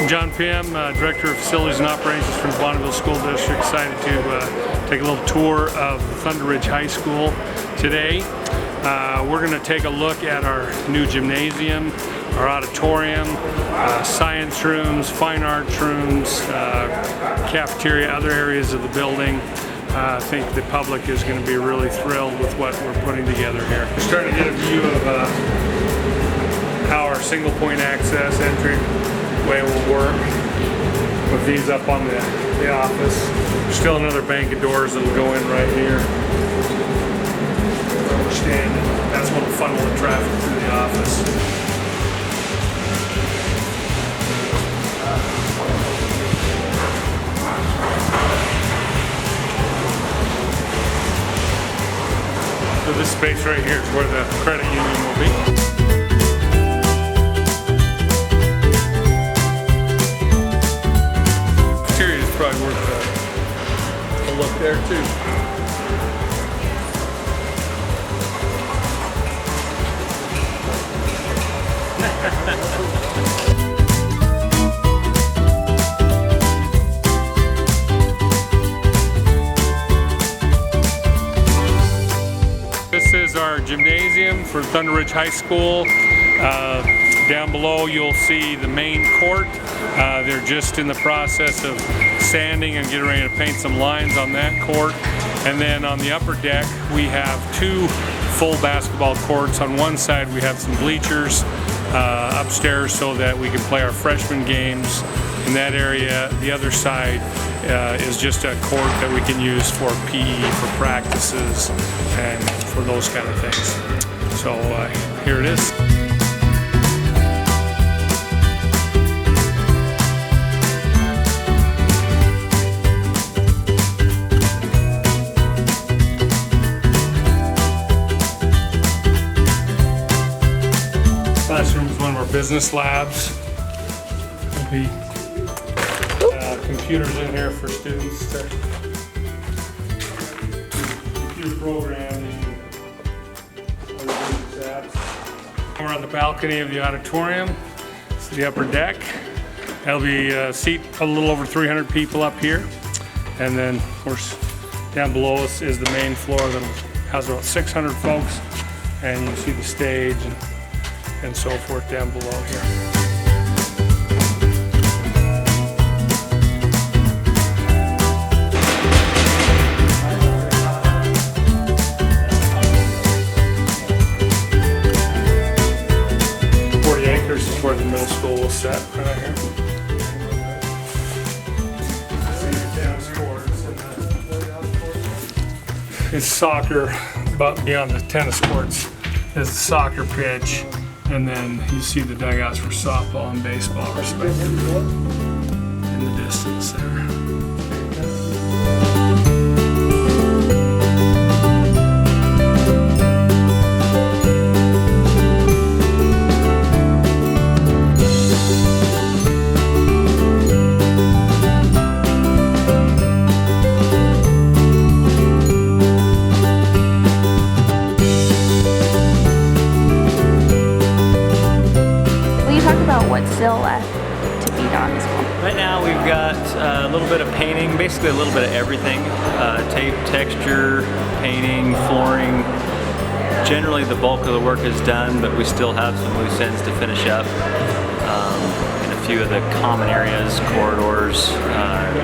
John Pymm, Director of Facilities and Operations from the Bonneville School District. Excited to take a little tour of Thunder Ridge High School today. We're going to take a look at our new gymnasium, our auditorium, science rooms, fine arts rooms, cafeteria, other areas of the building. I think the public is going to be really thrilled with what we're putting together here. We're starting to get a view of how our single point access entry way will work with these up on the office. There's still another bank of doors that'll go in right here. Where we're standing. That's what will funnel the traffic through the office. So this space right here is where the credit union will be. Interior is probably worth a look there too. This is our gymnasium for Thunder Ridge High School. Down below you'll see the main court. They're just in the process of sanding and getting ready to paint some lines on that court. And then on the upper deck we have two full basketball courts. On one side we have some bleachers upstairs so that we can play our freshman games in that area. The other side is just a court that we can use for PE, for practices, and for those kind of things. So here it is. Classroom is one of our business labs. There'll be computers in here for students to computer programming. We're on the balcony of the auditorium. It's the upper deck. That'll be seat a little over 300 people up here. And then, of course, down below us is the main floor that has about 600 folks. And you can see the stage and so forth down below here. This is where the middle school will set right here. It's soccer, but beyond the tennis courts is the soccer pitch, and then you see the dugouts for softball and baseball respectively in the distance there. What's still left to be done as well? Right now we've got a little bit of painting, basically a little bit of everything. Tape, texture, painting, flooring. Generally the bulk of the work is done, but we still have some loose ends to finish up. In a few of the common areas, corridors,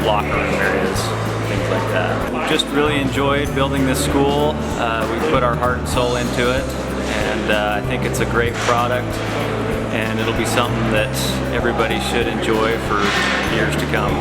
locker room areas, things like that. We've just really enjoyed building this school. We've put our heart and soul into it, and I think it's a great product. And it'll be something that everybody should enjoy for years to come.